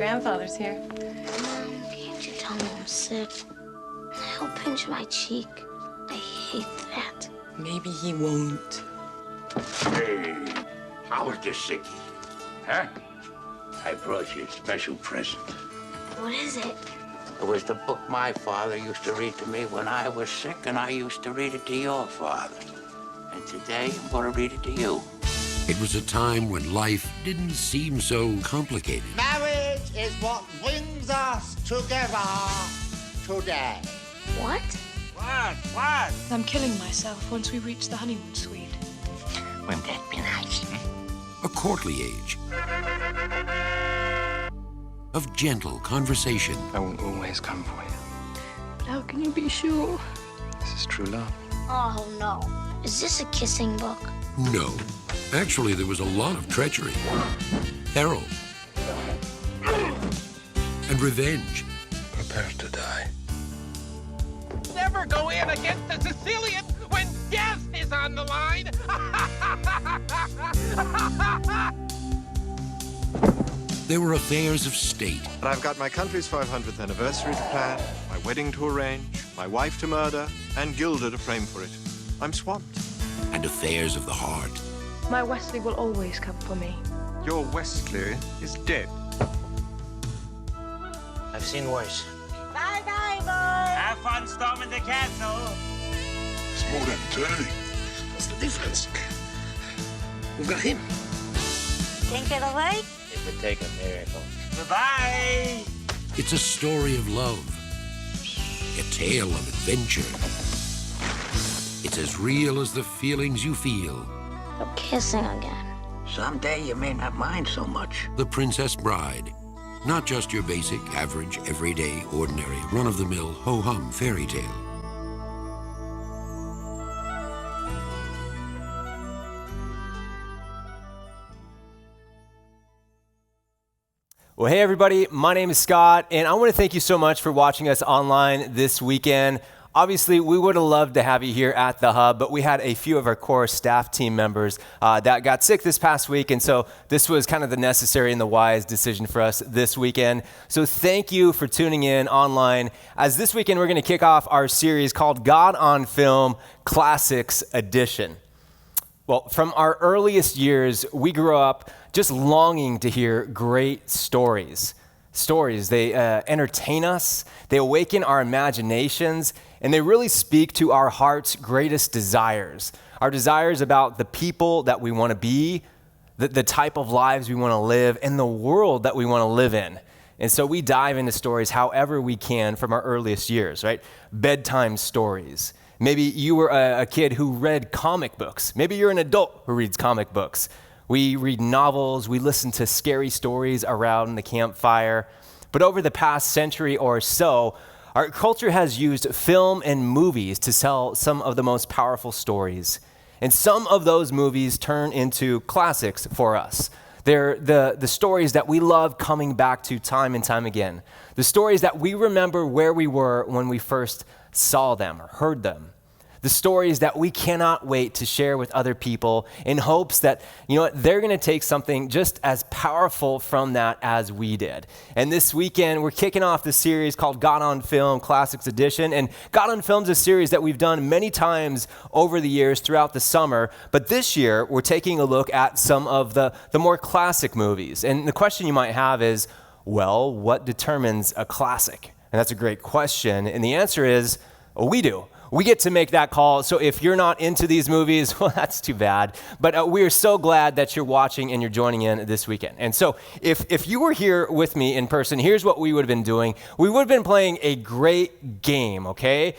grandfather's here. Mom, can't you tell me I'm sick? He'll pinch my cheek. I hate that. Maybe he won't. Hey, how was the sick? Huh? I brought you a special present. What is it? It was the book my father used to read to me when I was sick, and I used to read it to your father. And today, I'm going to read it to you. It was a time when life didn't seem so complicated. Marriage is what brings us together today. What? What? I'm killing myself once we reach the honeymoon suite. Wouldn't that be nice? A courtly age of gentle conversation. I will always come for you. But how can you be sure? This is true love. Oh, no. Is this a kissing book? No, actually there was a lot of treachery, peril, and revenge. Prepare to die. Never go in against a Sicilian when death is on the line. There were affairs of state, And I've got my country's 500th anniversary to plan, my wedding to arrange, my wife to murder, and Gilda to frame for it. I'm swamped. and affairs of the heart. My Wesley will always come for me. Your Wesley is dead. I've seen worse. Bye-bye, boy. Have fun storming the castle. It's more than turning. What's the difference? We've got him. Think it away? It would take a miracle. Bye-bye. It's a story of love, a tale of adventure. It's as real as the feelings you feel. We're kissing again. Someday you may not mind so much. The Princess Bride. Not just your basic, average, everyday, ordinary, run-of-the-mill, ho-hum fairy tale. Well, hey everybody, my name is Scott, and I want to thank you so much for watching us online this weekend. Obviously, we would have loved to have you here at the Hub, but we had a few of our core staff team members that got sick this past week, and so this was kind of the necessary and the wise decision for us this weekend. So thank you for tuning in online, as this weekend we're going to kick off our series called God on Film Classics Edition. Well, from our earliest years, we grew up just longing to hear great stories. Stories, they entertain us, they awaken our imaginations, and they really speak to our heart's greatest desires. Our desires about the people that we want to be, the type of lives we want to live, and the world that we want to live in. And so we dive into stories however we can from our earliest years, right? Bedtime stories. Maybe you were a kid who read comic books. Maybe you're an adult who reads comic books. We read novels, we listen to scary stories around the campfire. But over the past century or so, our culture has used film and movies to tell some of the most powerful stories. And some of those movies turn into classics for us. They're the stories that we love coming back to time and time again. The stories that we remember where we were when we first saw them or heard them. The stories that we cannot wait to share with other people in hopes that, you know what, they're going to take something just as powerful from that as we did. And this weekend, we're kicking off the series called God on Film Classics Edition. And God on Film is a series that we've done many times over the years throughout the summer. But this year, we're taking a look at some of the more classic movies. And the question you might have is, well, what determines a classic? And that's a great question. And the answer is, well, we do. We get to make that call. So if you're not into these movies, well, that's too bad. But we are so glad that you're watching and you're joining in this weekend. And so if you were here with me in person, here's what we would have been doing. We would have been playing a great game, okay?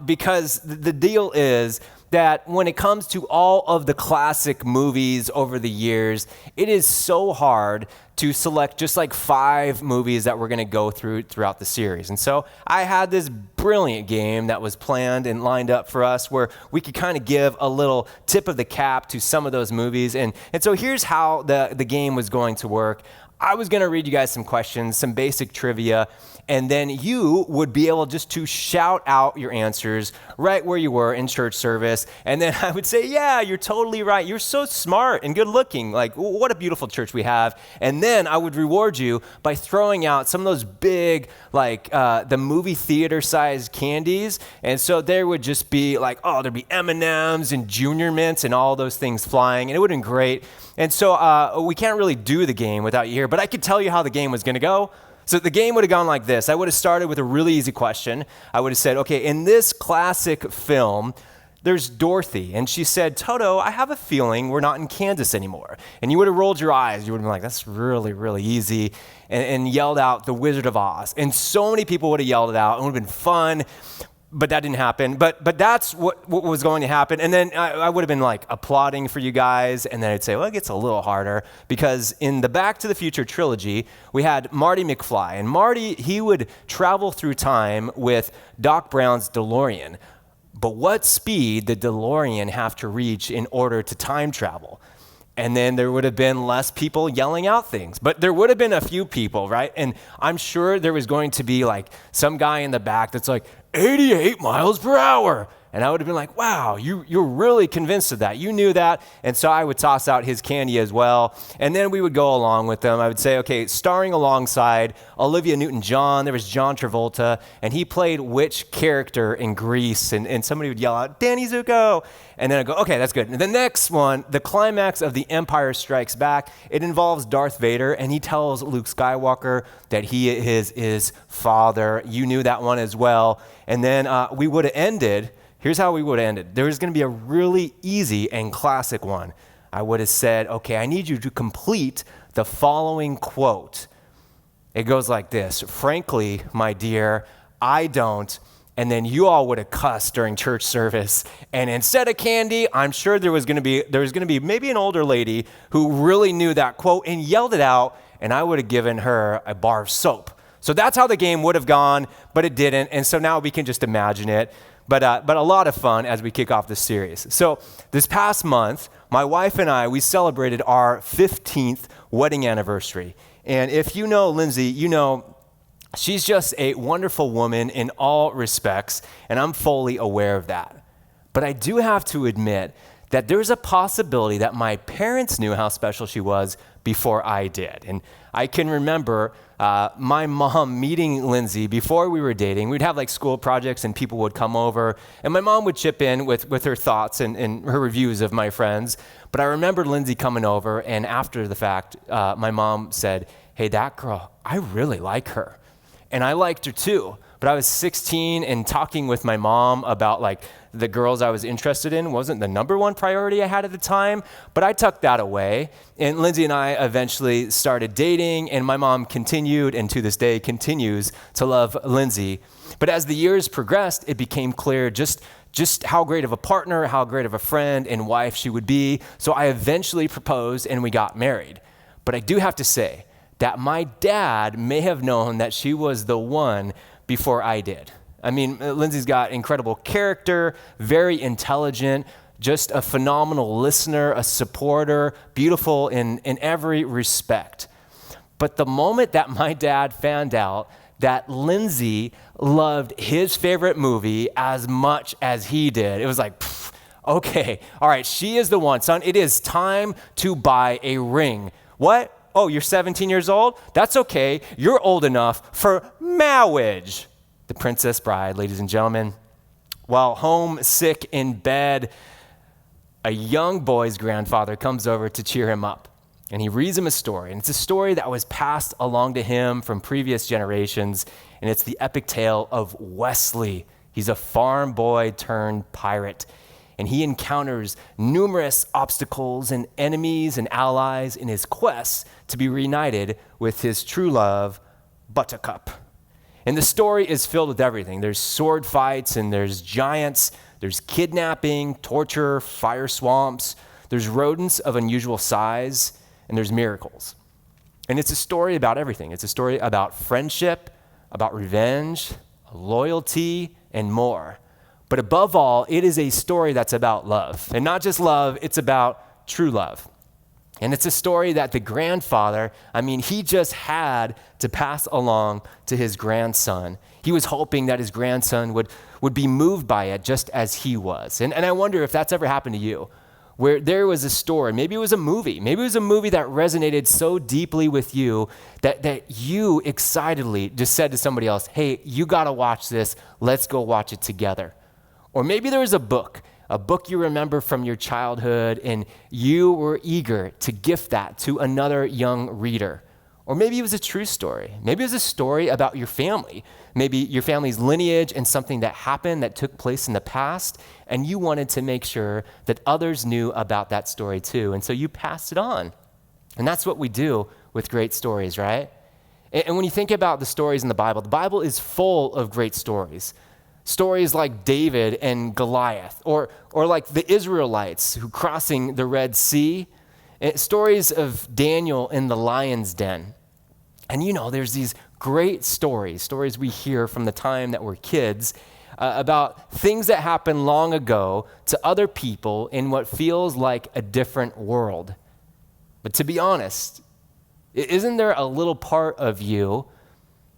Because the deal is that when it comes to all of the classic movies over the years, it is so hard to select just like 5 movies that we're going to go throughout the series. And so I had this brilliant game that was planned and lined up for us where we could kind of give a little tip of the cap to some of those movies. And so here's how the game was going to work. I was going to read you guys some questions, some basic trivia, and then you would be able just to shout out your answers right where you were in church service. And then I would say, yeah, you're totally right. You're so smart and good looking. Like, what a beautiful church we have. And then I would reward you by throwing out some of those big, like the movie theater sized candies. And so there would just be like, oh, there'd be M&Ms and Junior Mints and all those things flying. And it would have been great. And so we can't really do the game without you here, but I could tell you how the game was going to go. So the game would have gone like this. I would have started with a really easy question. I would have said, okay, in this classic film, there's Dorothy. And she said, Toto, I have a feeling we're not in Kansas anymore. And you would have rolled your eyes. You would have been like, that's really, really easy. And yelled out The Wizard of Oz. And so many people would have yelled it out. It would have been fun. But that didn't happen. But that's what was going to happen. And then I would have been like applauding for you guys. And then I'd say, well, it gets a little harder. Because in the Back to the Future trilogy, we had Marty McFly. And Marty, he would travel through time with Doc Brown's DeLorean. But what speed did DeLorean have to reach in order to time travel? And then there would have been less people yelling out things. But there would have been a few people, right? And I'm sure there was going to be like some guy in the back that's like, 88 miles per hour. And I would have been like, wow, you're really convinced of that. You knew that. And so I would toss out his candy as well. And then we would go along with them. I would say, okay, starring alongside Olivia Newton-John, there was John Travolta, and he played which character in Grease? And somebody would yell out, Danny Zuko. And then I'd go, okay, that's good. And the next one, the climax of The Empire Strikes Back, it involves Darth Vader, and he tells Luke Skywalker that he is his father. You knew that one as well. And then we would have ended. Here's how we would have ended. There was going to be a really easy and classic one. I would have said, okay, I need you to complete the following quote. It goes like this. Frankly, my dear, I don't. And then you all would have cussed during church service. And instead of candy, I'm sure there was going to be maybe an older lady who really knew that quote and yelled it out. And I would have given her a bar of soap. So that's how the game would have gone, but it didn't. And so now we can just imagine it. But a lot of fun as we kick off this series. So this past month, my wife and I, we celebrated our 15th wedding anniversary. And if you know Lindsay, you know she's just a wonderful woman in all respects, and I'm fully aware of that. But I do have to admit that there's a possibility that my parents knew how special she was before I did. And I can remember my mom meeting Lindsay before we were dating. We'd have like school projects and people would come over, and my mom would chip in with her thoughts and her reviews of my friends. But I remember Lindsay coming over, and after the fact, my mom said, hey, that girl, I really like her. And I liked her too. But I was 16 and talking with my mom about like the girls I was interested in wasn't the number one priority I had at the time, but I tucked that away. And Lindsay and I eventually started dating, and my mom continued and to this day continues to love Lindsay. But as the years progressed, it became clear just how great of a partner, how great of a friend and wife she would be. So I eventually proposed and we got married. But I do have to say that my dad may have known that she was the one before I did. I mean, Lindsay's got incredible character, very intelligent, just a phenomenal listener, a supporter, beautiful in every respect. But the moment that my dad found out that Lindsay loved his favorite movie as much as he did, it was like, okay, all right, she is the one, son. It is time to buy a ring. What? Oh, you're 17 years old? That's okay. You're old enough for marriage. The Princess Bride, ladies and gentlemen. While home sick in bed, a young boy's grandfather comes over to cheer him up. And he reads him a story. And it's a story that was passed along to him from previous generations. And it's the epic tale of Wesley. He's a farm boy turned pirate. And he encounters numerous obstacles and enemies and allies in his quest to be reunited with his true love, Buttercup. And the story is filled with everything. There's sword fights and there's giants, there's kidnapping, torture, fire swamps, there's rodents of unusual size, and there's miracles. And it's a story about everything. It's a story about friendship, about revenge, loyalty, and more. But above all, it is a story that's about love. And not just love, it's about true love. And it's a story that the grandfather, he just had to pass along to his grandson. He was hoping that his grandson would be moved by it just as he was. And I wonder if that's ever happened to you, where there was a story, maybe it was a movie that resonated so deeply with you that you excitedly just said to somebody else, hey, you gotta watch this, let's go watch it together. Or maybe there was a book you remember from your childhood and you were eager to gift that to another young reader. Or maybe it was a true story. Maybe it was a story about your family, maybe your family's lineage and something that happened that took place in the past, and you wanted to make sure that others knew about that story too. And so you passed it on. And that's what we do with great stories, right? And when you think about the stories in the Bible is full of great stories. Stories like David and Goliath, or like the Israelites who crossing the Red Sea, stories of Daniel in the lion's den. And there's these great stories we hear from the time that we're kids about things that happened long ago to other people in what feels like a different world. But to be honest, isn't there a little part of you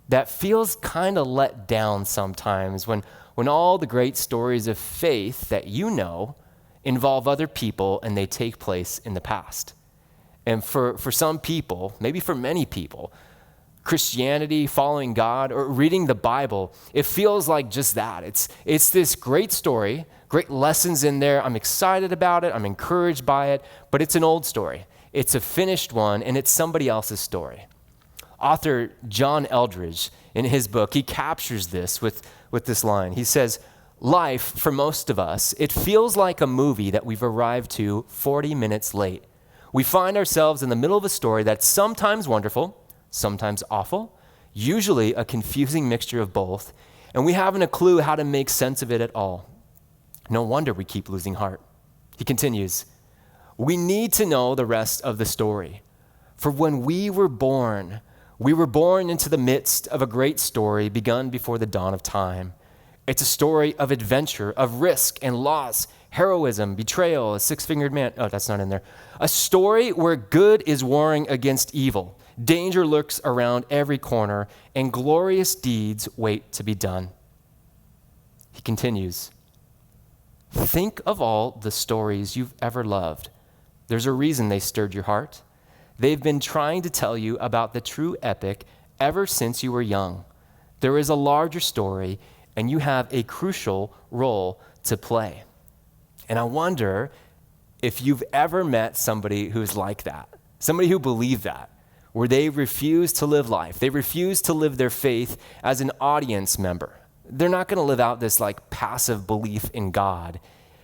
that feels kind of let down sometimes when all the great stories of faith that involve other people and they take place in the past? And for some people, maybe for many people, Christianity, following God, or reading the Bible, it feels like just that. It's this great story, great lessons in there. I'm excited about it. I'm encouraged by it, but it's an old story. It's a finished one, and it's somebody else's story. Author John Eldredge, in his book, he captures this with this line. He says, life, for most of us, it feels like a movie that we've arrived to 40 minutes late. We find ourselves in the middle of a story that's sometimes wonderful, sometimes awful, usually a confusing mixture of both, and we haven't a clue how to make sense of it at all. No wonder we keep losing heart. He continues, we need to know the rest of the story. For when we were born into the midst of a great story begun before the dawn of time. It's a story of adventure, of risk and loss, heroism, betrayal, a six-fingered man. Oh, that's not in there. A story where good is warring against evil. Danger lurks around every corner, and glorious deeds wait to be done. He continues, think of all the stories you've ever loved. There's a reason they stirred your heart. They've been trying to tell you about the true epic ever since you were young. There is a larger story, and you have a crucial role to play. And I wonder if you've ever met somebody who's like that, somebody who believed that, where they refuse to live life. They refuse to live their faith as an audience member. They're not going to live out this like passive belief in God.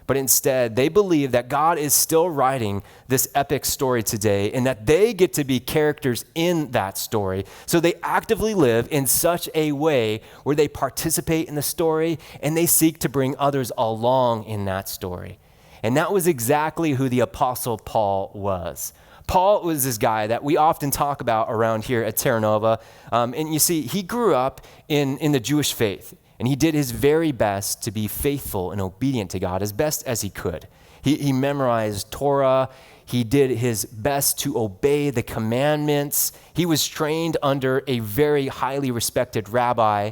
But instead, they believe that God is still writing this epic story today and that they get to be characters in that story. So they actively live in such a way where they participate in the story and they seek to bring others along in that story. And that was exactly who the Apostle Paul was. Paul was this guy that we often talk about around here at Terra Nova. And you see, he grew up in the Jewish faith. And he did his very best to be faithful and obedient to God as best as he could. He memorized Torah. He did his best to obey the commandments. He was trained under a very highly respected rabbi.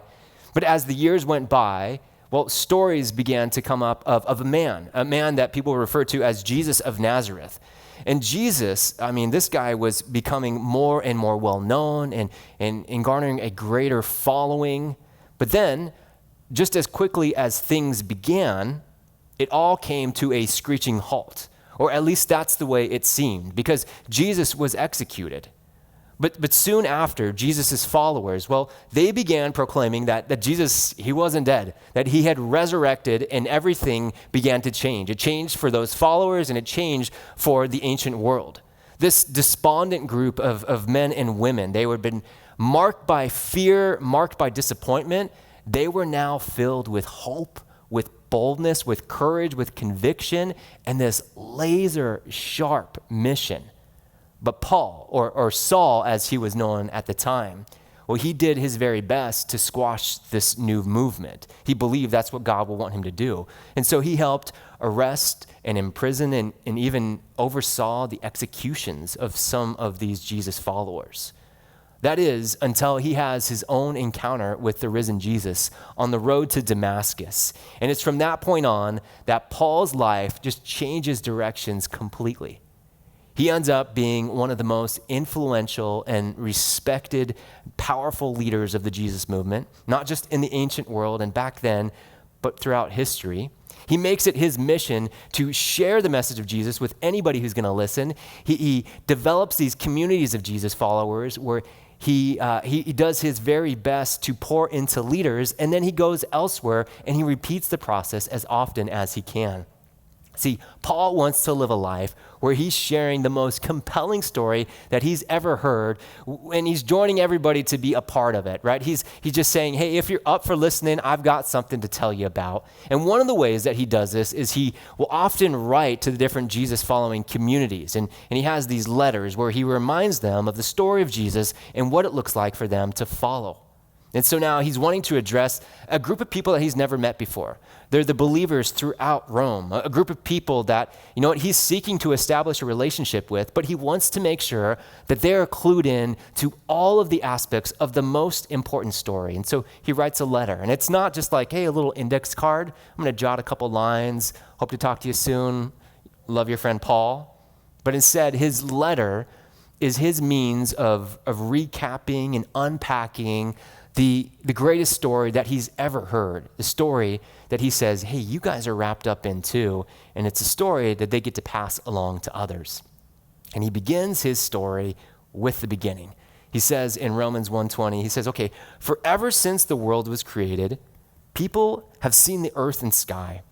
But as the years went by, stories began to come up of a man that people refer to as Jesus of Nazareth. And Jesus, this guy was becoming more and more well-known and garnering a greater following. But then, just as quickly as things began, it all came to a screeching halt. Or at least that's the way it seemed, because Jesus was executed. But soon after, Jesus' followers, they began proclaiming that Jesus, he wasn't dead, that he had resurrected, and everything began to change. It changed for those followers, and it changed for the ancient world. This despondent group of men and women, they had been marked by fear, marked by disappointment. They were now filled with hope, with boldness, with courage, with conviction, and this laser sharp mission. But Paul, or Saul as he was known at the time, he did his very best to squash this new movement. He believed that's what God would want him to do. And so he helped arrest and imprison and even oversaw the executions of some of these Jesus followers. That is, until he has his own encounter with the risen Jesus on the road to Damascus. And it's from that point on that Paul's life just changes directions completely. He ends up being one of the most influential and respected, powerful leaders of the Jesus movement, not just in the ancient world and back then, but throughout history. He makes it his mission to share the message of Jesus with anybody who's going to listen. He develops these communities of Jesus followers where he does his very best to pour into leaders, and then he goes elsewhere and he repeats the process as often as he can. See, Paul wants to live a life where he's sharing the most compelling story that he's ever heard, and he's joining everybody to be a part of it, right? He's just saying, hey, if you're up for listening, I've got something to tell you about. And one of the ways that he does this is he will often write to the different Jesus-following communities, and he has these letters where he reminds them of the story of Jesus and what it looks like for them to follow. And so now he's wanting to address a group of people that he's never met before. They're the believers throughout Rome, a group of people that, he's seeking to establish a relationship with, but he wants to make sure that they're clued in to all of the aspects of the most important story. And so he writes a letter, and it's not just like, hey, a little index card. I'm going to jot a couple lines. Hope to talk to you soon. Love your friend Paul. But instead, his letter is his means of recapping and unpacking the greatest story that he's ever heard, the story that he says, hey, you guys are wrapped up in too, and it's a story that they get to pass along to others. And he begins his story with the beginning. He says in Romans 1:20, he says, okay, for ever since the world was created, people have seen the earth and sky.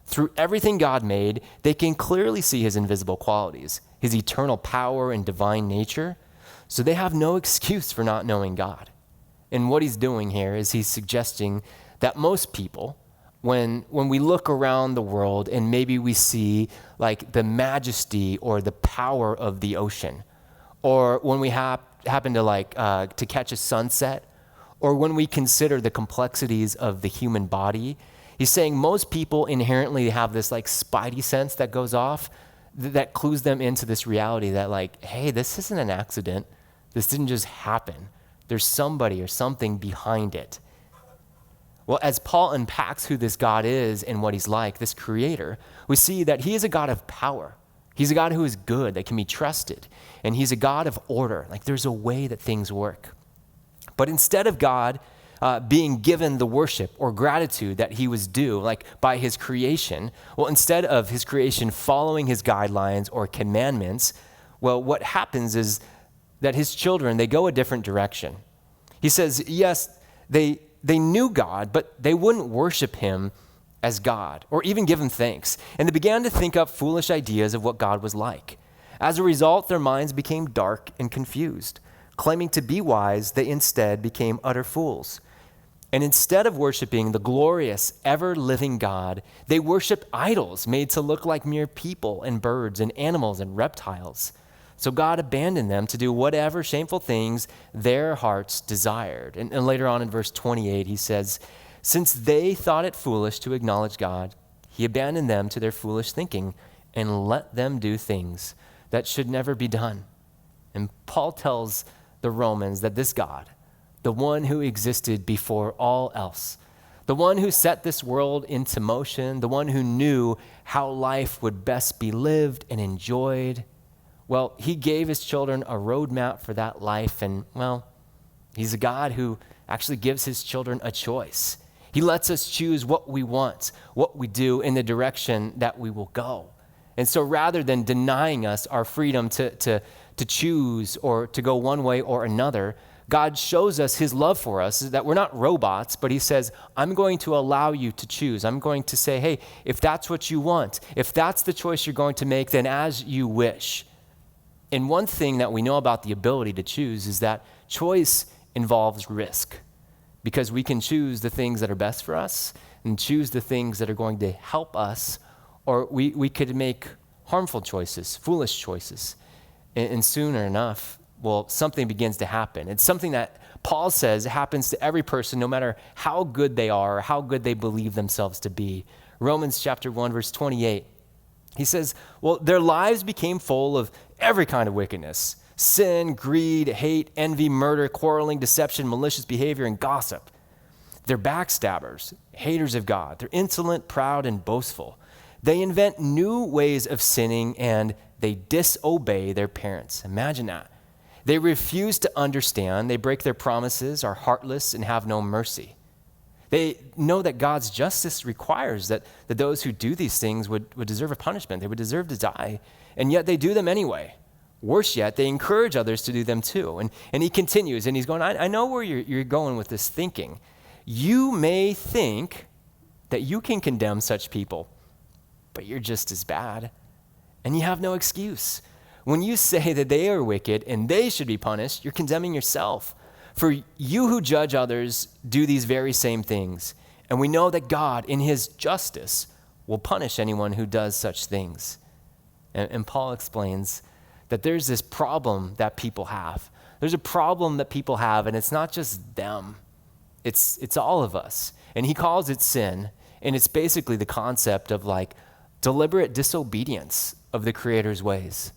Through everything God made, they can clearly see his invisible qualities, his eternal power and divine nature, so they have no excuse for not knowing God. And what he's doing here is he's suggesting that most people, when we look around the world and maybe we see like the majesty or the power of the ocean, or when we happen to to catch a sunset, or when we consider the complexities of the human body, he's saying most people inherently have this like spidey sense that goes off that clues them into this reality that like, hey, this isn't an accident. This didn't just happen. There's somebody or something behind it. Well, as Paul unpacks who this God is and what he's like, this creator, we see that he is a God of power. He's a God who is good, that can be trusted. And he's a God of order. Like there's a way that things work. But instead of God being given the worship or gratitude that he was due, like by his creation, well, instead of his creation following his guidelines or commandments, well, what happens is that his children, they go a different direction. He says, yes, they knew God, but they wouldn't worship him as God or even give him thanks. And they began to think up foolish ideas of what God was like. As a result, their minds became dark and confused. Claiming to be wise, they instead became utter fools. And instead of worshiping the glorious, ever-living God, they worshiped idols made to look like mere people and birds and animals and reptiles. So God abandoned them to do whatever shameful things their hearts desired. And later on in verse 28, he says, since they thought it foolish to acknowledge God, he abandoned them to their foolish thinking and let them do things that should never be done. And Paul tells the Romans that this God, the one who existed before all else, the one who set this world into motion, the one who knew how life would best be lived and enjoyed, well, he gave his children a roadmap for that life, and, well, he's a God who actually gives his children a choice. He lets us choose what we want, what we do, in the direction that we will go. And so rather than denying us our freedom to choose or to go one way or another, God shows us his love for us, that we're not robots, but he says, I'm going to allow you to choose. I'm going to say, hey, if that's what you want, if that's the choice you're going to make, then as you wish. And one thing that we know about the ability to choose is that choice involves risk, because we can choose the things that are best for us and choose the things that are going to help us, or we could make harmful choices, foolish choices. And sooner enough, well, something begins to happen. It's something that Paul says happens to every person, no matter how good they are or how good they believe themselves to be. Romans chapter 1, verse 28. He says, well, their lives became full of every kind of wickedness: sin, greed, hate, envy, murder, quarreling, deception, malicious behavior, and gossip. They're backstabbers, haters of God. They're insolent, proud, and boastful. They invent new ways of sinning, and they disobey their parents. Imagine that. They refuse to understand. They break their promises, are heartless, and have no mercy. They know that God's justice requires that those who do these things would deserve a punishment. They would deserve to die, and yet they do them anyway. Worse yet, they encourage others to do them too. And he continues, and he's going, I know where you're going with this thinking. You may think that you can condemn such people, but you're just as bad, and you have no excuse. When you say that they are wicked and they should be punished, you're condemning yourself. For you who judge others do these very same things, and we know that God, in his justice, will punish anyone who does such things. And Paul explains that there's this problem that people have. There's a problem that people have, and it's not just them. It's all of us. And he calls it sin, and it's basically the concept of like deliberate disobedience of the Creator's ways.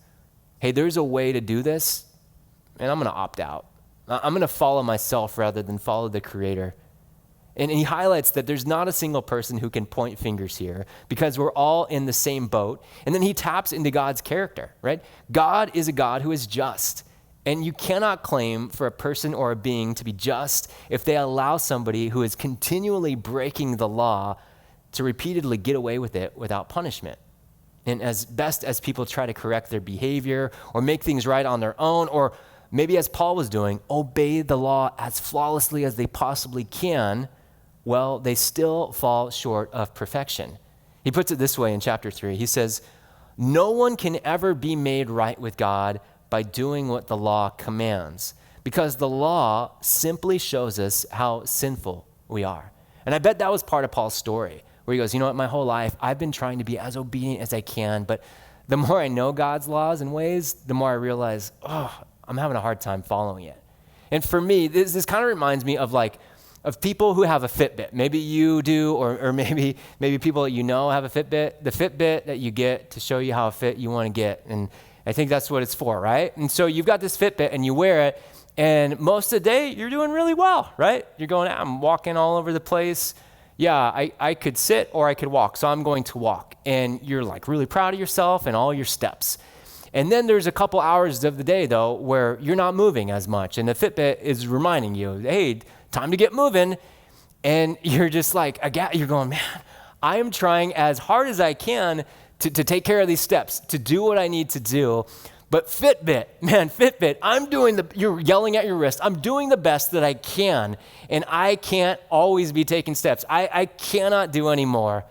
Hey, there's a way to do this, and I'm going to opt out. I'm going to follow myself rather than follow the Creator. And he highlights that there's not a single person who can point fingers here because we're all in the same boat. And then he taps into God's character, right? God is a God who is just. And you cannot claim for a person or a being to be just if they allow somebody who is continually breaking the law to repeatedly get away with it without punishment. And as best as people try to correct their behavior or make things right on their own, or maybe as Paul was doing, obey the law as flawlessly as they possibly can, well, they still fall short of perfection. He puts it this way in chapter 3. He says, no one can ever be made right with God by doing what the law commands, because the law simply shows us how sinful we are. And I bet that was part of Paul's story, where he goes, you know what, my whole life, I've been trying to be as obedient as I can, but the more I know God's laws and ways, the more I realize, I'm having a hard time following it. And for me, this kind of reminds me of people who have a Fitbit. Maybe you do, or maybe people that you know have a Fitbit. The Fitbit that you get to show you how fit you want to get. And I think that's what it's for, right? And so you've got this Fitbit and you wear it, and most of the day you're doing really well, right? You're going, I'm walking all over the place. Yeah, I could sit or I could walk, so I'm going to walk. And you're like really proud of yourself and all your steps. And then there's a couple hours of the day, though, where you're not moving as much. And the Fitbit is reminding you, hey, time to get moving. And you're just like, you're going, man, I am trying as hard as I can to take care of these steps, to do what I need to do. But Fitbit, you're yelling at your wrist. I'm doing the best that I can. And I can't always be taking steps. I cannot do any more.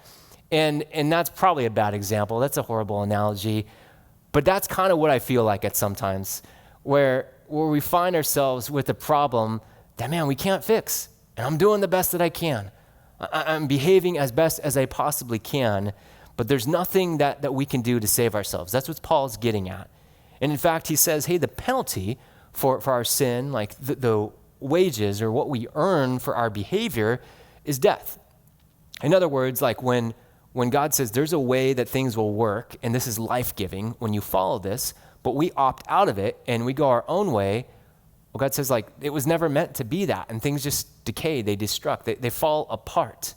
And that's probably a bad example. That's a horrible analogy. But that's kind of what I feel like at sometimes, where we find ourselves with a problem that, man, we can't fix. And I'm doing the best that I can. I'm behaving as best as I possibly can, but there's nothing that we can do to save ourselves. That's what Paul's getting at. And in fact, he says, hey, the penalty for our sin, like the wages or what we earn for our behavior, is death. In other words, like when God says there's a way that things will work, and this is life-giving when you follow this, but we opt out of it and we go our own way, well, God says, like, it was never meant to be that, and things just decay, they destruct, they fall apart.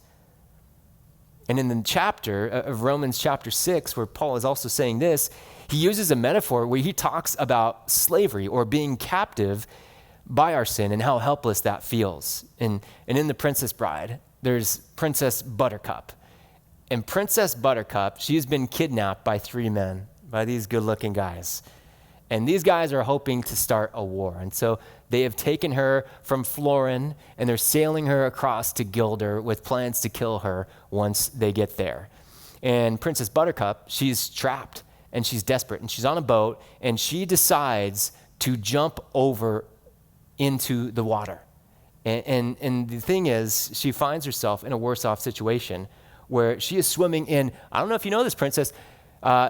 And in the chapter of Romans chapter 6, where Paul is also saying this, he uses a metaphor where he talks about slavery or being captive by our sin and how helpless that feels. And in The Princess Bride, there's Princess Buttercup. And Princess Buttercup, she's been kidnapped by 3 men, by these good-looking guys. And these guys are hoping to start a war. And so they have taken her from Florin, and they're sailing her across to Gilder with plans to kill her once they get there. And Princess Buttercup, she's trapped, and she's desperate. And she's on a boat, and she decides to jump over into the water. And the thing is, she finds herself in a worse-off situation where she is swimming in, I don't know if you know this, Princess,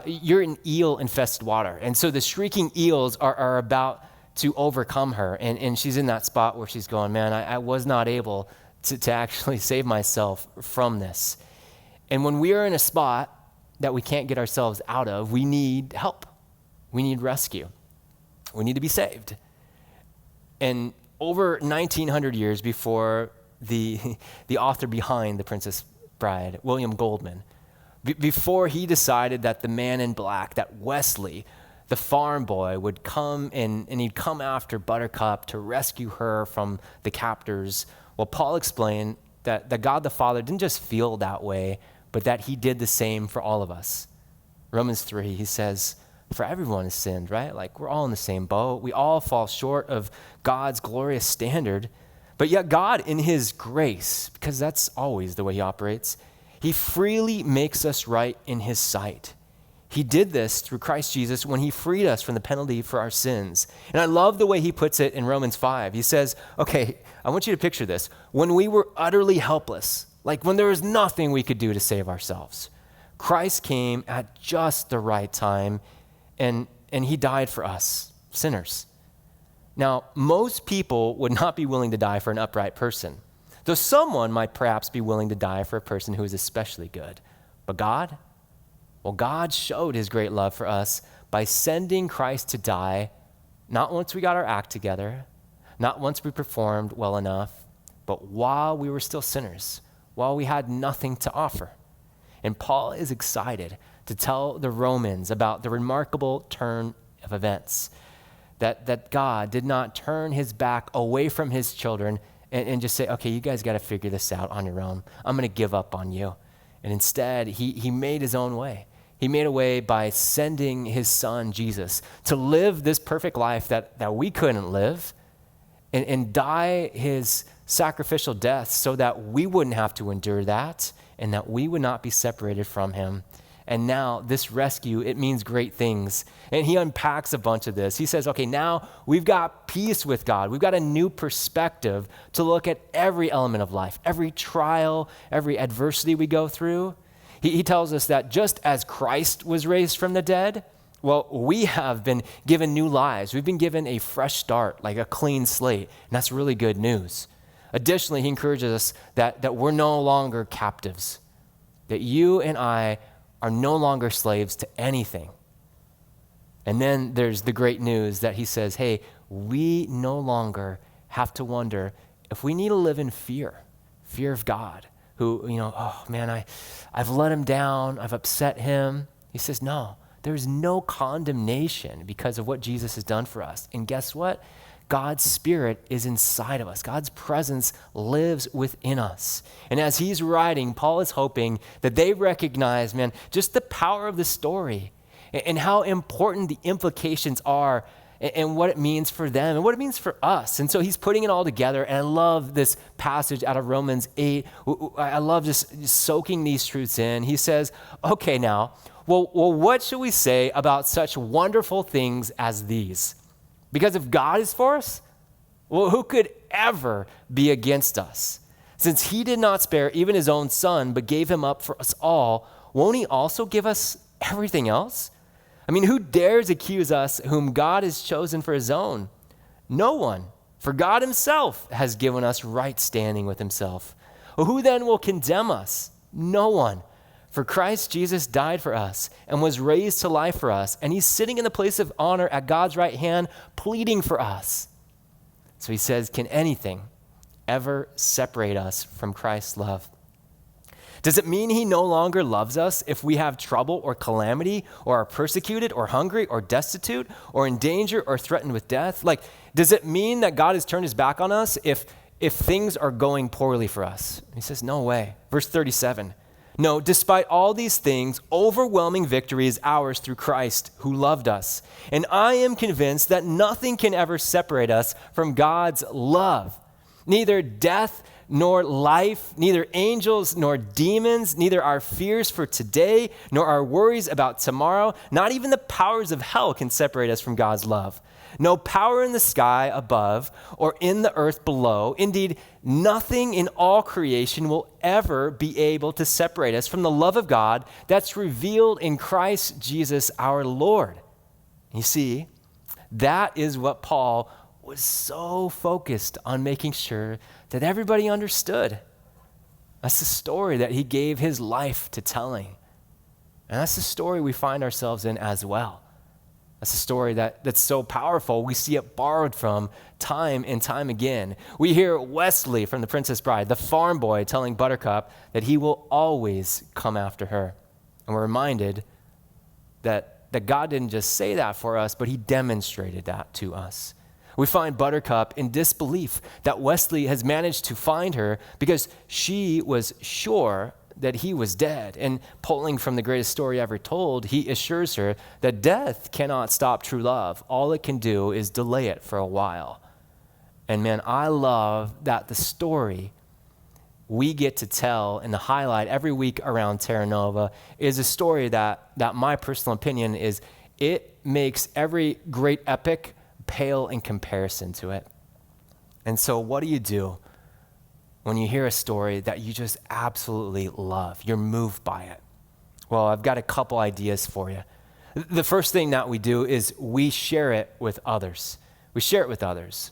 you're in eel-infested water. And so the shrieking eels are about to overcome her. And she's in that spot where she's going, man, I was not able to actually save myself from this. And when we are in a spot that we can't get ourselves out of, we need help. We need rescue. We need to be saved. And over 1900 years before the author behind The Princess Bride, William Goldman, before he decided that the man in black, that Wesley, the farm boy, would come and he'd come after Buttercup to rescue her from the captors, well, Paul explained that God the Father didn't just feel that way, but that he did the same for all of us. Romans 3, he says, for everyone has sinned, right? Like we're all in the same boat. We all fall short of God's glorious standard. But yet God, in his grace, because that's always the way he operates, he freely makes us right in his sight. He did this through Christ Jesus when he freed us from the penalty for our sins. And I love the way he puts it in Romans 5. He says, okay, I want you to picture this. When we were utterly helpless, like when there was nothing we could do to save ourselves, Christ came at just the right time and he died for us, sinners. Now, most people would not be willing to die for an upright person, though someone might perhaps be willing to die for a person who is especially good. But God? Well, God showed his great love for us by sending Christ to die, not once we got our act together, not once we performed well enough, but while we were still sinners, while we had nothing to offer. And Paul is excited to tell the Romans about the remarkable turn of events, that God did not turn his back away from his children and just say, okay, you guys got to figure this out on your own. I'm going to give up on you. And instead, he made his own way. He made a way by sending his son, Jesus, to live this perfect life that we couldn't live and die his sacrificial death so that we wouldn't have to endure that and that we would not be separated from him. And now this rescue, it means great things. And he unpacks a bunch of this. He says, okay, now we've got peace with God. We've got a new perspective to look at every element of life, every trial, every adversity we go through. He tells us that just as Christ was raised from the dead, well, we have been given new lives. We've been given a fresh start, like a clean slate. And that's really good news. Additionally, he encourages us that we're no longer captives, that you and I are no longer slaves to anything. And then there's the great news that he says, hey, we no longer have to wonder if we need to live in fear of God, who, oh man, I've let him down, I've upset him. He says, no, there's no condemnation because of what Jesus has done for us. And guess what? God's Spirit is inside of us. God's presence lives within us. And as he's writing, Paul is hoping that they recognize, man, just the power of the story and how important the implications are and what it means for them and what it means for us. And so he's putting it all together. And I love this passage out of Romans 8. I love just soaking these truths in. He says, okay, now, well, what should we say about such wonderful things as these? Because if God is for us, well, who could ever be against us? Since he did not spare even his own son, but gave him up for us all, won't he also give us everything else? I mean, who dares accuse us whom God has chosen for his own? No one, for God himself has given us right standing with himself. Well, who then will condemn us? No one. For Christ Jesus died for us and was raised to life for us, and he's sitting in the place of honor at God's right hand, pleading for us. So he says, can anything ever separate us from Christ's love? Does it mean he no longer loves us if we have trouble or calamity or are persecuted or hungry or destitute or in danger or threatened with death? Like, does it mean that God has turned his back on us if things are going poorly for us? He says, no way. Verse 37. No, despite all these things, overwhelming victory is ours through Christ who loved us. And I am convinced that nothing can ever separate us from God's love. Neither death nor life, neither angels nor demons, neither our fears for today nor our worries about tomorrow, not even the powers of hell can separate us from God's love. No power in the sky above or in the earth below. Indeed, nothing in all creation will ever be able to separate us from the love of God that's revealed in Christ Jesus our Lord. You see, that is what Paul was so focused on making sure that everybody understood. That's the story that he gave his life to telling. And that's the story we find ourselves in as well. That's a story that's so powerful. We see it borrowed from time and time again. We hear Wesley from The Princess Bride, the farm boy, telling Buttercup that he will always come after her. And we're reminded that God didn't just say that for us, but he demonstrated that to us. We find Buttercup in disbelief that Wesley has managed to find her because she was sure that he was dead. And pulling from the greatest story ever told, he assures her that death cannot stop true love. All it can do is delay it for a while. And man, I love that the story we get to tell and to highlight every week around Terra Nova is a story that my personal opinion is it makes every great epic pale in comparison to it. And so what do you do when you hear a story that you just absolutely love? You're moved by it. Well, I've got a couple ideas for you. The first thing that we do is we share it with others. We share it with others.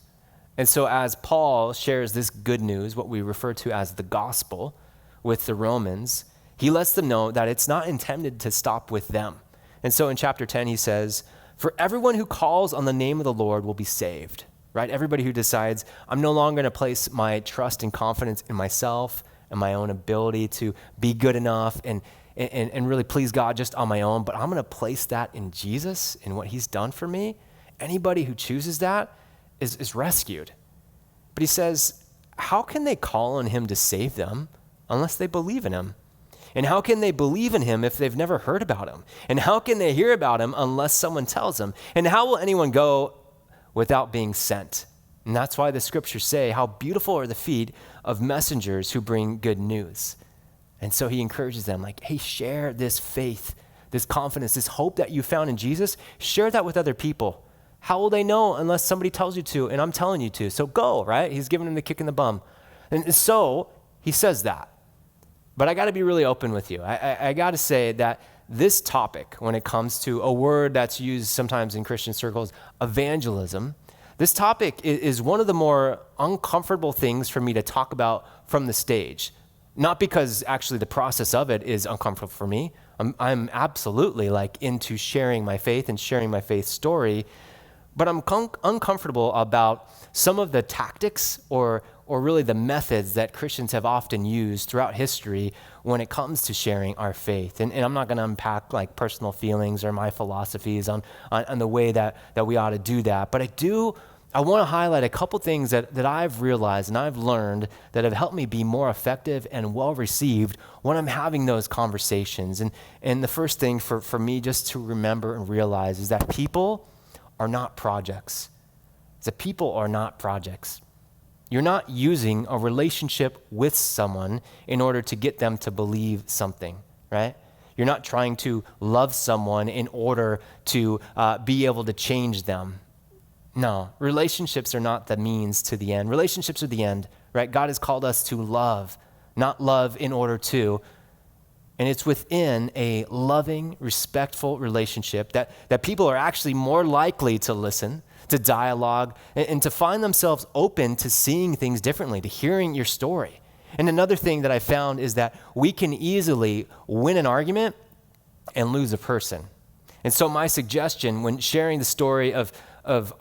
And so as Paul shares this good news, what we refer to as the gospel, with the Romans, he lets them know that it's not intended to stop with them. And so in chapter 10, he says, "For everyone who calls on the name of the Lord will be saved." Right? Everybody who decides, I'm no longer going to place my trust and confidence in myself and my own ability to be good enough and really please God just on my own, but I'm going to place that in Jesus and what he's done for me. Anybody who chooses that is rescued. But he says, how can they call on him to save them unless they believe in him? And how can they believe in him if they've never heard about him? And how can they hear about him unless someone tells them? And how will anyone go without being sent? And that's why the scriptures say, how beautiful are the feet of messengers who bring good news. And so he encourages them like, hey, share this faith, this confidence, this hope that you found in Jesus. Share that with other people. How will they know unless somebody tells you to? And I'm telling you to. So go, right? He's giving them the kick in the bum. And so he says that. But I got to be really open with you. I got to say that this topic, when it comes to a word that's used sometimes in Christian circles, evangelism, this topic is one of the more uncomfortable things for me to talk about from the stage. Not because actually the process of it is uncomfortable for me. I'm absolutely like into sharing my faith and sharing my faith story, but I'm uncomfortable about some of the tactics or really the methods that Christians have often used throughout history when it comes to sharing our faith. And I'm not going to unpack like personal feelings or my philosophies on the way that we ought to do that. But I want to highlight a couple things that I've realized and I've learned that have helped me be more effective and well-received when I'm having those conversations. And the first thing for me just to remember and realize is that people are not projects. That people are not projects. You're not using a relationship with someone in order to get them to believe something, right? You're not trying to love someone in order to be able to change them. No, relationships are not the means to the end. Relationships are the end, right? God has called us to love, not love in order to. And it's within a loving, respectful relationship that people are actually more likely to listen, to dialogue, and to find themselves open to seeing things differently, to hearing your story. And another thing that I found is that we can easily win an argument and lose a person. And so my suggestion when sharing the story of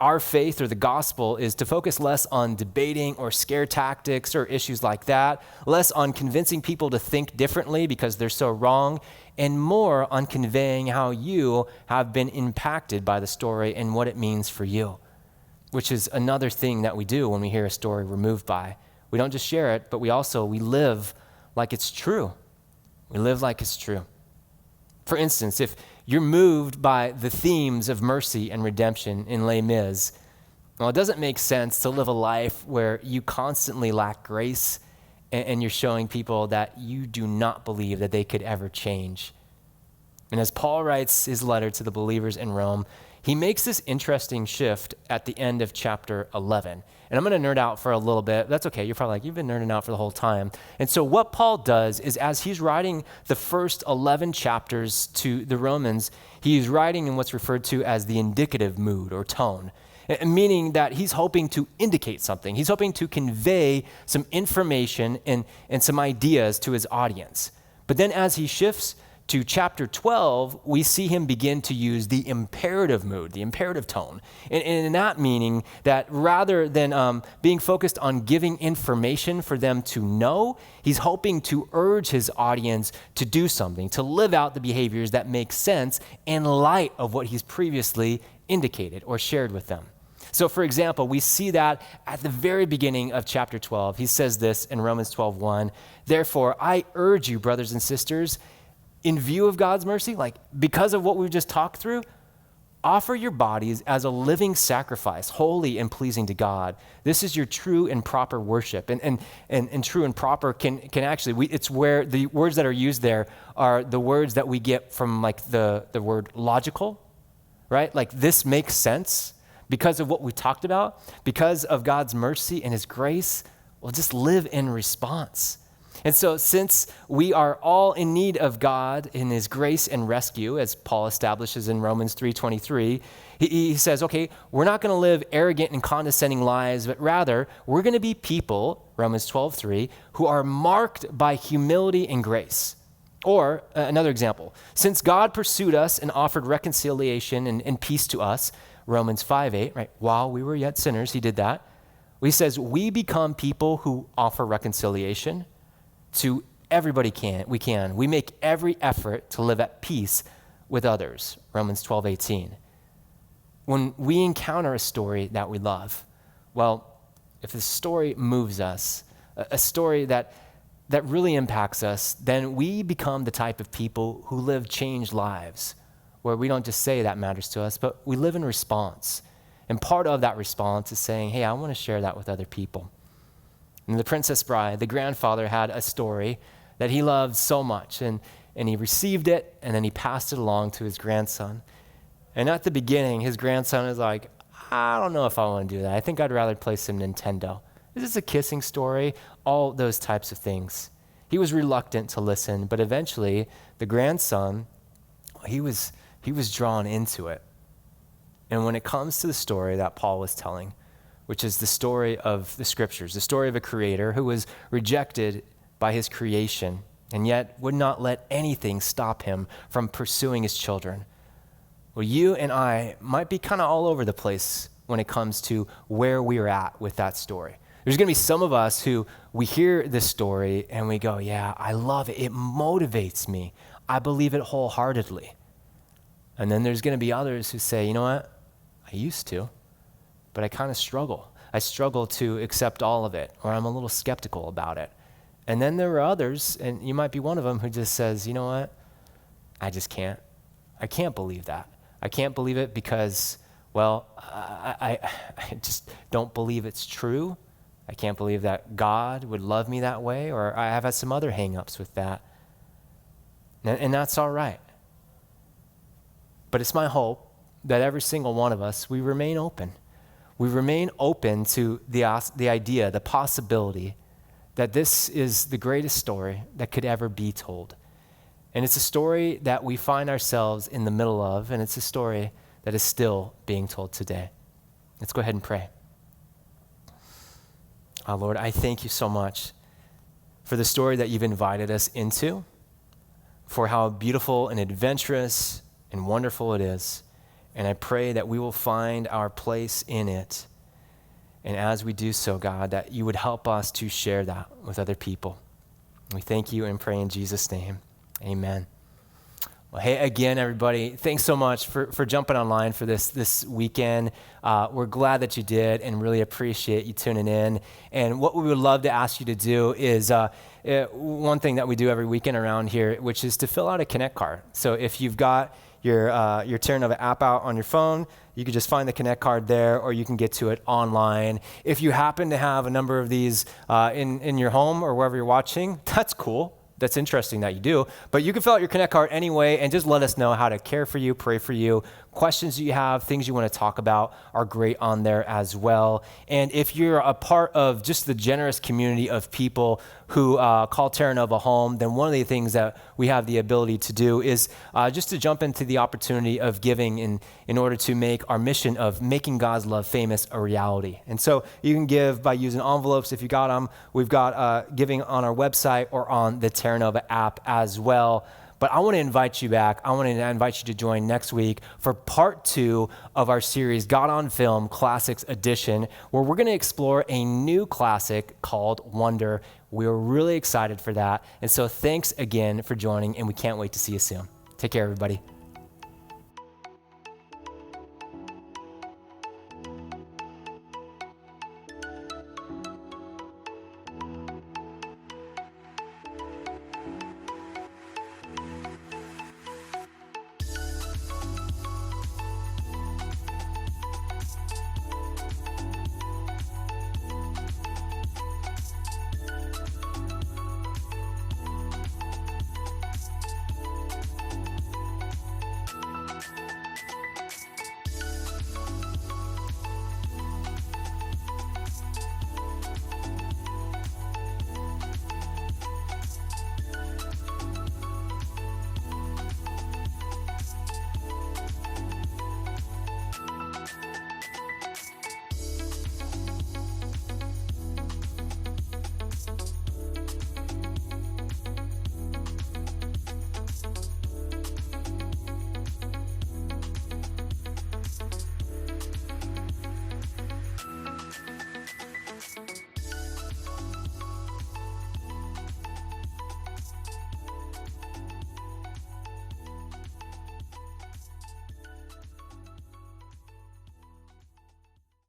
our faith or the gospel is to focus less on debating or scare tactics or issues like that, less on convincing people to think differently because they're so wrong, and more on conveying how you have been impacted by the story and what it means for you, which is another thing that we do when we hear a story we're moved by. We don't just share it, but we live like it's true. We live like it's true. For instance, if you're moved by the themes of mercy and redemption in Les Mis, well, it doesn't make sense to live a life where you constantly lack grace and you're showing people that you do not believe that they could ever change. And as Paul writes his letter to the believers in Rome, he makes this interesting shift at the end of chapter 11. And I'm going to nerd out for a little bit. That's okay. You're probably like, you've been nerding out for the whole time. And so what Paul does is as he's writing the first 11 chapters to the Romans, he's writing in what's referred to as the indicative mood or tone. meaning that he's hoping to indicate something. He's hoping to convey some information and some ideas to his audience. But then as he shifts to chapter 12, we see him begin to use the imperative mood, the imperative tone. And in that meaning that rather than being focused on giving information for them to know, he's hoping to urge his audience to do something, to live out the behaviors that make sense in light of what he's previously indicated or shared with them. So for example, we see that at the very beginning of chapter 12. He says this in Romans 12:1, "Therefore, I urge you, brothers and sisters, in view of God's mercy, like because of what we've just talked through, offer your bodies as a living sacrifice, holy and pleasing to God. This is your true and proper worship." And true and proper can actually, it's where the words that are used there are the words that we get from like the word logical, right? Like this makes sense because of what we talked about, because of God's mercy and his grace. Well, just live in response. And so since we are all in need of God in his grace and rescue, as Paul establishes in Romans 3:23, he says, okay, we're not going to live arrogant and condescending lives, but rather we're going to be people, Romans 12:3, who are marked by humility and grace. Or another example, since God pursued us and offered reconciliation and peace to us, Romans 5:8, right? While we were yet sinners, he did that. He says we become people who offer reconciliation to everybody we make every effort to live at peace with others, Romans 12:18. When we encounter a story that we love, well, if the story moves us, a story that really impacts us, then we become the type of people who live changed lives, where we don't just say that matters to us, but we live in response. And part of that response is saying, hey, I want to share that with other people. And the Princess Bride, the grandfather had a story that he loved so much, and he received it, and then he passed it along to his grandson. And at the beginning, his grandson is like, I don't know if I want to do that. I think I'd rather play some Nintendo. Is this a kissing story? All those types of things. He was reluctant to listen, but eventually the grandson, he was drawn into it. And when it comes to the story that Paul was telling, which is the story of the scriptures, the story of a creator who was rejected by his creation and yet would not let anything stop him from pursuing his children. Well, you and I might be kind of all over the place when it comes to where we're at with that story. There's going to be some of us who we hear this story and we go, yeah, I love it. It motivates me. I believe it wholeheartedly. And then there's going to be others who say, you know what? I used to, but I kind of struggle. I struggle to accept all of it, or I'm a little skeptical about it. And then there are others, and you might be one of them, who just says, you know what? I just can't. I can't believe that. I can't believe it because, well, I just don't believe it's true. I can't believe that God would love me that way, or I have had some other hang-ups with that. And that's all right. But it's my hope that every single one of us, we remain open. We remain open to the idea, the possibility that this is the greatest story that could ever be told. And it's a story that we find ourselves in the middle of, and it's a story that is still being told today. Let's go ahead and pray. Oh, Lord, I thank you so much for the story that you've invited us into, for how beautiful and adventurous and wonderful it is. And I pray that we will find our place in it. And as we do so, God, that you would help us to share that with other people. We thank you and pray in Jesus' name. Amen. Well, hey, again, everybody, thanks so much for jumping online for this weekend. We're glad that you did and really appreciate you tuning in. And what we would love to ask you to do is one thing that we do every weekend around here, which is to fill out a Connect card. So if you've got your Terranova app out on your phone, you can just find the Connect card there, or you can get to it online. If you happen to have a number of these in your home or wherever you're watching, that's cool. That's interesting that you do. But you can fill out your Connect card anyway and just let us know how to care for you, pray for you, questions you have, things you want to talk about are great on there as well. And if you're a part of just the generous community of people who call Terra Nova home, then one of the things that we have the ability to do is just to jump into the opportunity of giving in order to make our mission of making God's love famous a reality. And so you can give by using envelopes if you got them. We've got giving on our website or on the Terra Nova app as well. But I want to invite you back. I want to invite you to join next week for part 2 of our series, God on Film Classics Edition, where we're going to explore a new classic called Wonder. We're really excited for that. And so thanks again for joining, and we can't wait to see you soon. Take care, everybody.